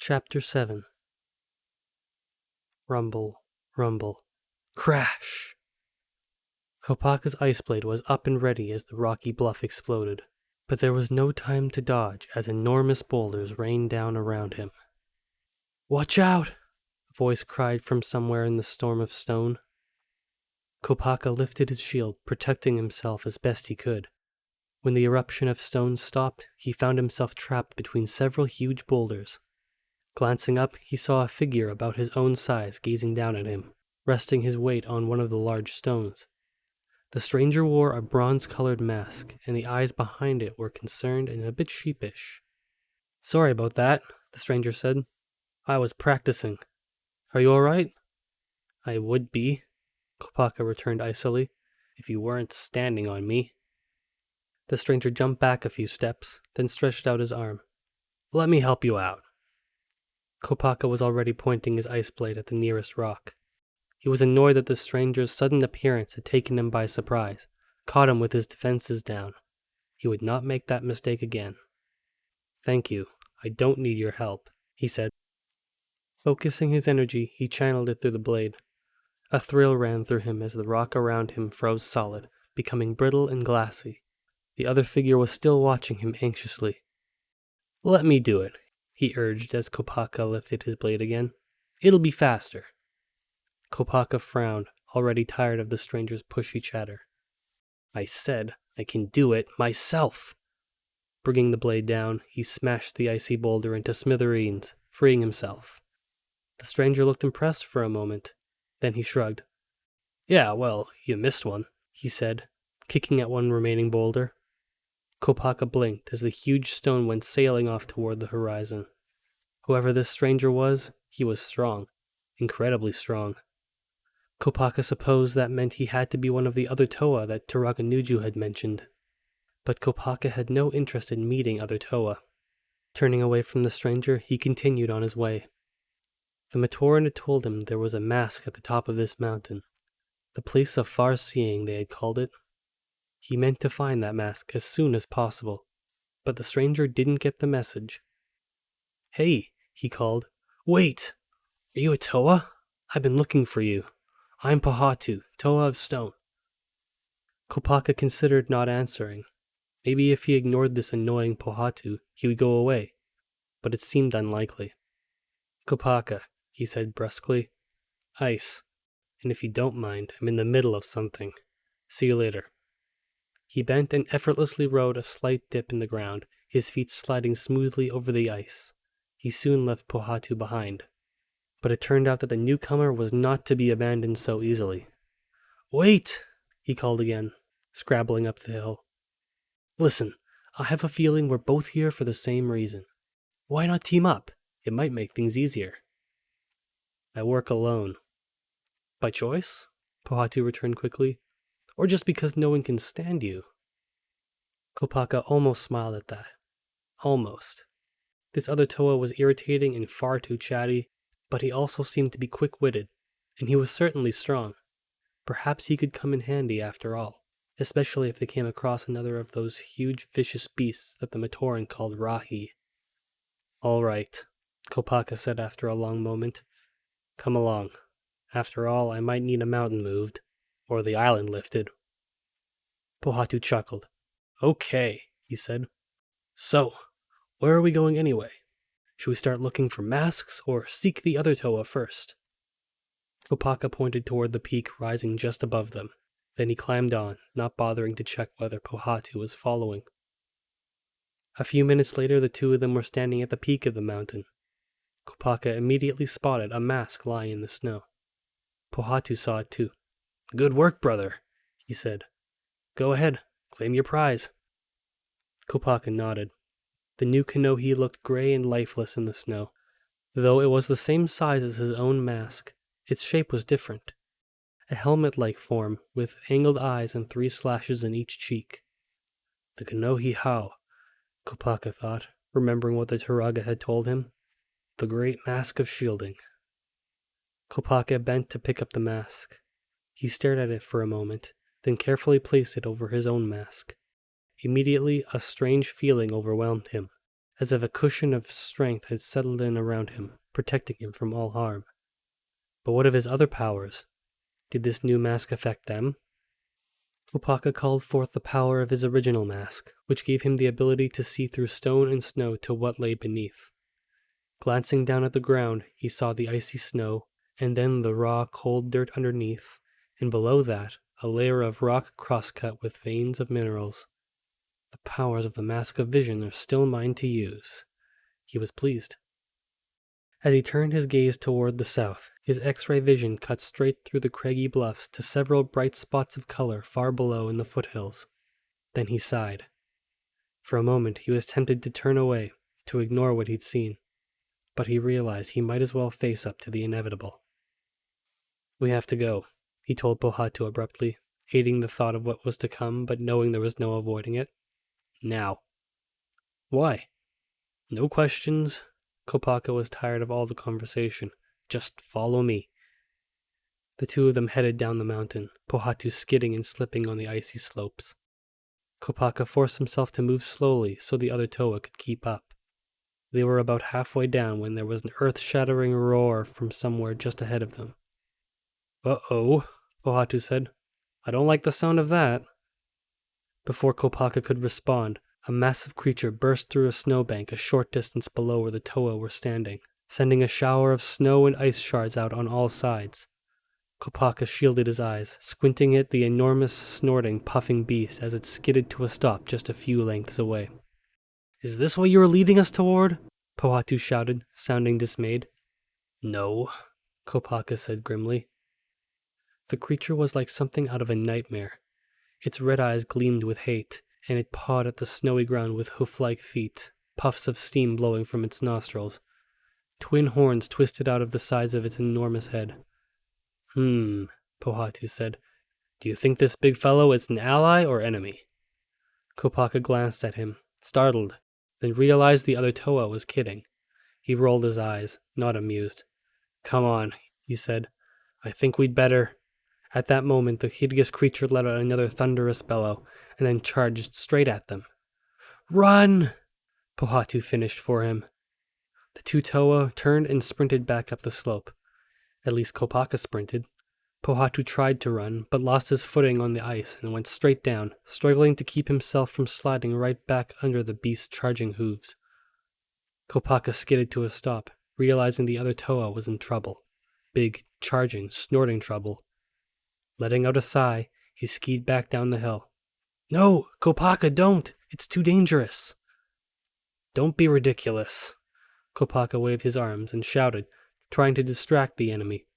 Chapter 7. Rumble, rumble, crash! Kopaka's ice blade was up and ready as the rocky bluff exploded, but there was no time to dodge as enormous boulders rained down around him. "Watch out!" a voice cried from somewhere in the storm of stone. Kopaka lifted his shield, protecting himself as best he could. When the eruption of stones stopped, he found himself trapped between several huge boulders. Glancing up, he saw a figure about his own size gazing down at him, resting his weight on one of the large stones. The stranger wore a bronze-colored mask, and the eyes behind it were concerned and a bit sheepish. "Sorry about that," the stranger said. "I was practicing. Are you all right?" "I would be," Kopaka returned icily, "if you weren't standing on me." The stranger jumped back a few steps, then stretched out his arm. "Let me help you out." Kopaka was already pointing his ice blade at the nearest rock. He was annoyed that the stranger's sudden appearance had taken him by surprise, caught him with his defenses down. He would not make that mistake again. "Thank you. I don't need your help," he said. Focusing his energy, he channeled it through the blade. A thrill ran through him as the rock around him froze solid, becoming brittle and glassy. The other figure was still watching him anxiously. "Let me do it," he urged as Kopaka lifted his blade again. "It'll be faster." Kopaka frowned, already tired of the stranger's pushy chatter. "I said I can do it myself." Bringing the blade down, he smashed the icy boulder into smithereens, freeing himself. The stranger looked impressed for a moment. Then he shrugged. "Yeah, well, you missed one," he said, kicking at one remaining boulder. Kopaka blinked as the huge stone went sailing off toward the horizon. Whoever this stranger was, he was strong, incredibly strong. Kopaka supposed that meant he had to be one of the other Toa that Turaga had mentioned. But Kopaka had no interest in meeting other Toa. Turning away from the stranger, he continued on his way. The Matoran had told him there was a mask at the top of this mountain. The place of far-seeing, they had called it. He meant to find that mask as soon as possible, but the stranger didn't get the message. "Hey," he called. "Wait! Are you a Toa? I've been looking for you. I'm Pohatu, Toa of Stone." Kopaka considered not answering. Maybe if he ignored this annoying Pohatu, he would go away, but it seemed unlikely. "Kopaka," he said brusquely. "Ice. And if you don't mind, I'm in the middle of something. See you later." He bent and effortlessly rode a slight dip in the ground, his feet sliding smoothly over the ice. He soon left Pohatu behind. But it turned out that the newcomer was not to be abandoned so easily. "Wait!" he called again, scrabbling up the hill. "Listen, I have a feeling we're both here for the same reason. Why not team up? It might make things easier." "I work alone." "By choice?" Pohatu returned quickly. "Or just because no one can stand you?" Kopaka almost smiled at that. Almost. This other Toa was irritating and far too chatty, but he also seemed to be quick-witted, and he was certainly strong. Perhaps he could come in handy after all, especially if they came across another of those huge vicious beasts that the Matoran called Rahi. "All right," Kopaka said after a long moment. "Come along. After all, I might need a mountain moved, or the island lifted." Pohatu chuckled. "Okay," he said. "So, where are we going anyway? Should we start looking for masks, or seek the other Toa first?" Kopaka pointed toward the peak rising just above them. Then he climbed on, not bothering to check whether Pohatu was following. A few minutes later, the two of them were standing at the peak of the mountain. Kopaka immediately spotted a mask lying in the snow. Pohatu saw it too. "Good work, brother," he said. "Go ahead, claim your prize." Kopaka nodded. The new Ko-Wahi looked gray and lifeless in the snow. Though it was the same size as his own mask, its shape was different. A helmet-like form, with angled eyes and 3 slashes in each cheek. The Ko-Wahi how, Kopaka thought, remembering what the Turaga had told him. The great mask of shielding. Kopaka bent to pick up the mask. He stared at it for a moment, then carefully placed it over his own mask. Immediately, a strange feeling overwhelmed him. as if a cushion of strength had settled in around him, protecting him from all harm. But what of his other powers? Did this new mask affect them? Kopaka called forth the power of his original mask, which gave him the ability to see through stone and snow to what lay beneath. Glancing down at the ground, he saw the icy snow, and then the raw, cold dirt underneath, and below that, a layer of rock crosscut with veins of minerals. The powers of the Mask of Vision are still mine to use. He was pleased. As he turned his gaze toward the south, his X-ray vision cut straight through the craggy bluffs to several bright spots of color far below in the foothills. Then he sighed. For a moment he was tempted to turn away, to ignore what he'd seen, but he realized he might as well face up to the inevitable. "We have to go," he told Pohatu abruptly, hating the thought of what was to come, but knowing there was no avoiding it. "Now." "Why?" "No questions." Kopaka was tired of all the conversation. "Just follow me." The two of them headed down the mountain, Pohatu skidding and slipping on the icy slopes. Kopaka forced himself to move slowly so the other Toa could keep up. They were about halfway down when there was an earth-shattering roar from somewhere just ahead of them. "Uh-oh," Pohatu said. "I don't like the sound of that." Before Kopaka could respond, a massive creature burst through a snowbank a short distance below where the Toa were standing, sending a shower of snow and ice shards out on all sides. Kopaka shielded his eyes, squinting at the enormous, snorting, puffing beast as it skidded to a stop just a few lengths away. "Is this what you were leading us toward?" Pohatu shouted, sounding dismayed. "No," Kopaka said grimly. The creature was like something out of a nightmare. Its red eyes gleamed with hate, and it pawed at the snowy ground with hoof-like feet, puffs of steam blowing from its nostrils. Twin horns twisted out of the sides of its enormous head. Pohatu said. "Do you think this big fellow is an ally or enemy?" Kopaka glanced at him, startled, then realized the other Toa was kidding. He rolled his eyes, not amused. "Come on," he said. "I think we'd better." At that moment, the hideous creature let out another thunderous bellow, and then charged straight at them. "Run!" Pohatu finished for him. The two Toa turned and sprinted back up the slope. At least Kopaka sprinted. Pohatu tried to run, but lost his footing on the ice and went straight down, struggling to keep himself from sliding right back under the beast's charging hooves. Kopaka skidded to a stop, realizing the other Toa was in trouble. Big, charging, snorting trouble. Letting out a sigh, he skied back down the hill. "No, Kopaka, don't! It's too dangerous!" "Don't be ridiculous!" Kopaka waved his arms and shouted, trying to distract the enemy.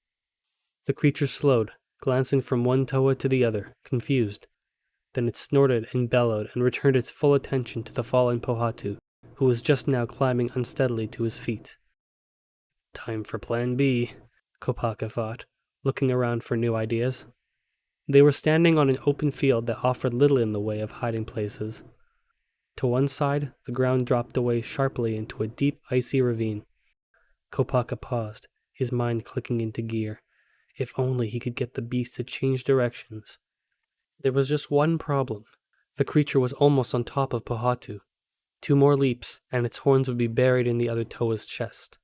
The creature slowed, glancing from one Toa to the other, confused. Then it snorted and bellowed and returned its full attention to the fallen Pohatu, who was just now climbing unsteadily to his feet. "Time for Plan B," Kopaka thought, looking around for new ideas. They were standing on an open field that offered little in the way of hiding places. To one side, the ground dropped away sharply into a deep, icy ravine. Kopaka paused, his mind clicking into gear. If only he could get the beast to change directions. There was just one problem. The creature was almost on top of Pohatu. 2 more leaps, and its horns would be buried in the other Toa's chest.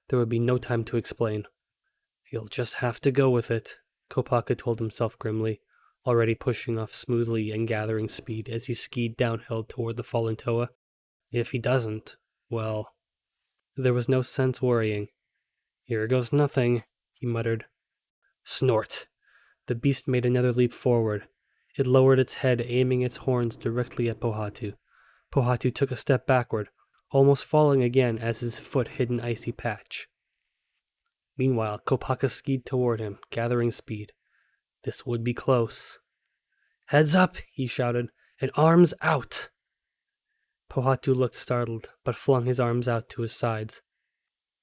There would be no time to explain. "You'll just have to go with it," Kopaka told himself grimly, already pushing off smoothly and gathering speed as he skied downhill toward the fallen Toa. If he doesn't, well... There was no sense worrying. "Here goes nothing," he muttered. Snort! The beast made another leap forward. It lowered its head, aiming its horns directly at Pohatu. Pohatu took a step backward, almost falling again as his foot hit an icy patch. Meanwhile, Kopaka skied toward him, gathering speed. This would be close. "Heads up!" he shouted, "and arms out!" Pohatu looked startled, but flung his arms out to his sides.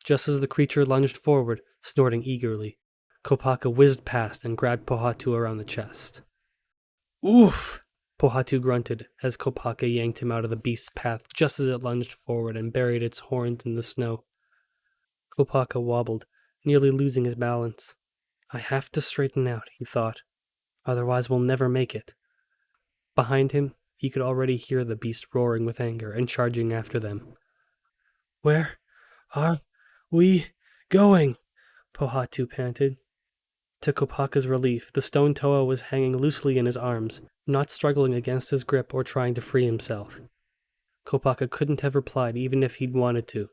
Just as the creature lunged forward, snorting eagerly, Kopaka whizzed past and grabbed Pohatu around the chest. "Oof!" Pohatu grunted as Kopaka yanked him out of the beast's path just as it lunged forward and buried its horns in the snow. Kopaka wobbled, nearly losing his balance. "I have to straighten out," he thought. "Otherwise we'll never make it." Behind him, He could already hear the beast roaring with anger and charging after them. "Where are we going?" Pohatu panted. To Kopaka's relief, the stone Toa was hanging loosely in his arms, not struggling against his grip or trying to free himself. Kopaka couldn't have replied even if he'd wanted to.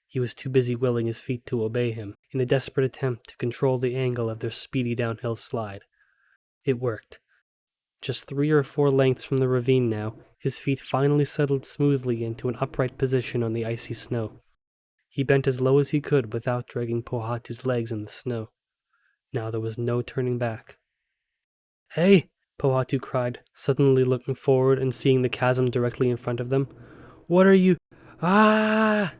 He was too busy willing his feet to obey him, in a desperate attempt to control the angle of their speedy downhill slide. It worked. Just 3 or 4 lengths from the ravine now, his feet finally settled smoothly into an upright position on the icy snow. He bent as low as he could without dragging Pohatu's legs in the snow. Now there was no turning back. "Hey!" Pohatu cried, suddenly looking forward and seeing the chasm directly in front of them. "What are you— Ah!"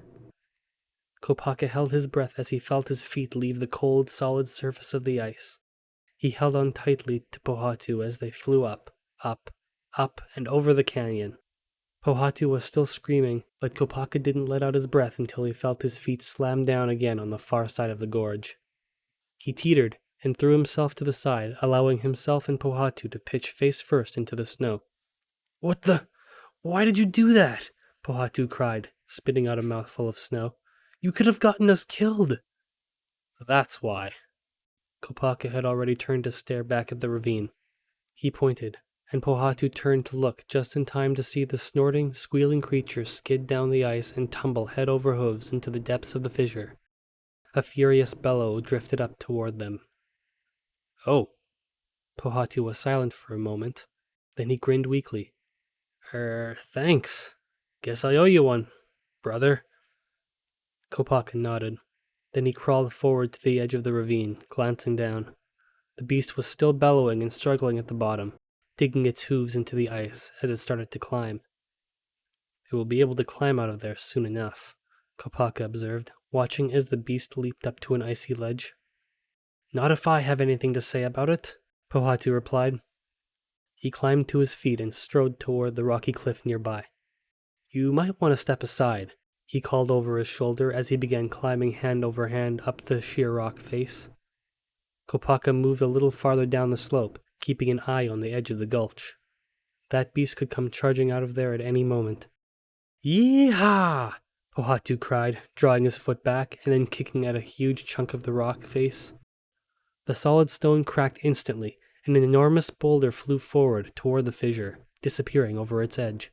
Kopaka held his breath as he felt his feet leave the cold, solid surface of the ice. He held on tightly to Pohatu as they flew up, and over the canyon. Pohatu was still screaming, but Kopaka didn't let out his breath until he felt his feet slam down again on the far side of the gorge. He teetered and threw himself to the side, allowing himself and Pohatu to pitch face first into the snow. "What the— Why did you do that?" Pohatu cried, spitting out a mouthful of snow. "You could have gotten us killed." "That's why." Kopaka had already turned to stare back at the ravine. He pointed, and Pohatu turned to look just in time to see the snorting, squealing creature skid down the ice and tumble head over hooves into the depths of the fissure. A furious bellow drifted up toward them. "Oh." Pohatu was silent for a moment. Then he grinned weakly. Thanks. Guess I owe you one, brother." Kopaka nodded. Then he crawled forward to the edge of the ravine, glancing down. The beast was still bellowing and struggling at the bottom, digging its hooves into the ice as it started to climb. "It will be able to climb out of there soon enough," Kopaka observed, watching as the beast leaped up to an icy ledge. "Not if I have anything to say about it," Pohatu replied. He climbed to his feet and strode toward the rocky cliff nearby. "You might want to step aside," he called over his shoulder as he began climbing hand over hand up the sheer rock face. Kopaka moved a little farther down the slope, keeping an eye on the edge of the gulch. That beast could come charging out of there at any moment. "Yee-haw!" Pohatu cried, drawing his foot back and then kicking at a huge chunk of the rock face. The solid stone cracked instantly, and an enormous boulder flew forward toward the fissure, disappearing over its edge.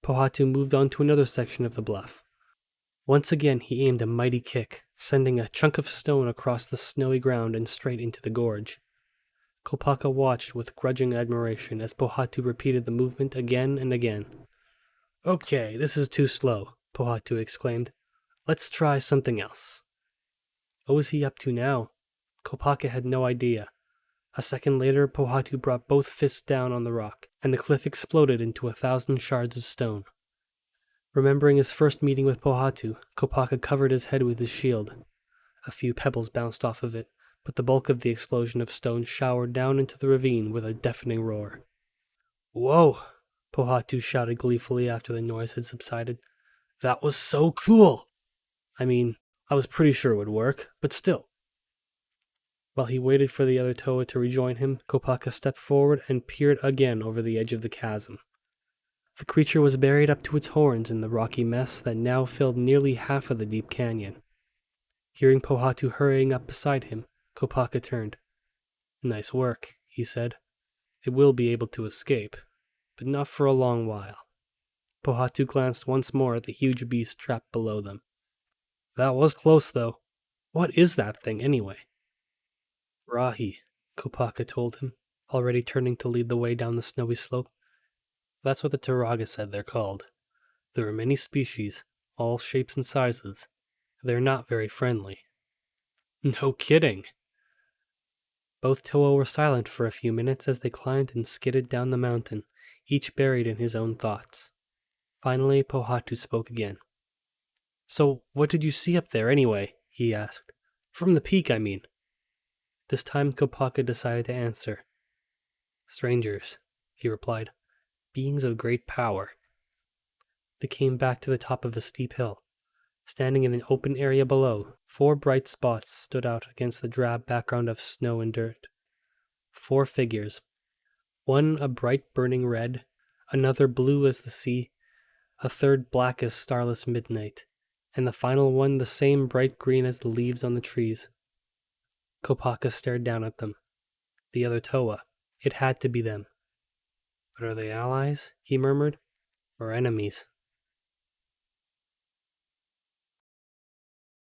Pohatu moved on to another section of the bluff. Once again he aimed a mighty kick, sending a chunk of stone across the snowy ground and straight into the gorge. Kopaka watched with grudging admiration as Pohatu repeated the movement again and again. "Okay, this is too slow," Pohatu exclaimed. "Let's try something else." What was he up to now? Kopaka had no idea. A second later, Pohatu brought both fists down on the rock, and the cliff exploded into 1,000 shards of stone. Remembering his first meeting with Pohatu, Kopaka covered his head with his shield. A few pebbles bounced off of it, but the bulk of the explosion of stone showered down into the ravine with a deafening roar. "Whoa!" Pohatu shouted gleefully after the noise had subsided. "That was so cool! I mean, I was pretty sure it would work, but still." While he waited for the other Toa to rejoin him, Kopaka stepped forward and peered again over the edge of the chasm. The creature was buried up to its horns in the rocky mess that now filled nearly half of the deep canyon. Hearing Pohatu hurrying up beside him, Kopaka turned. "Nice work," he said. "It will be able to escape, but not for a long while." Pohatu glanced once more at the huge beast trapped below them. "That was close, though. What is that thing, anyway?" "Rahi," Kopaka told him, already turning to lead the way down the snowy slope. "That's what the Turaga said they're called. There are many species, all shapes and sizes. They're not very friendly." "No kidding!" Both Toa were silent for a few minutes as they climbed and skidded down the mountain, each buried in his own thoughts. Finally, Pohatu spoke again. "So, what did you see up there, anyway?" he asked. "From the peak, I mean." This time Kopaka decided to answer. "Strangers," he replied. "Beings of great power." They came back to the top of a steep hill. Standing in an open area below, 4 bright spots stood out against the drab background of snow and dirt. 4 figures. One a bright burning red, another blue as the sea, a third black as starless midnight, and the final one the same bright green as the leaves on the trees. Kopaka stared down at them. The other Toa. It had to be them. But are they allies? He murmured. Or enemies?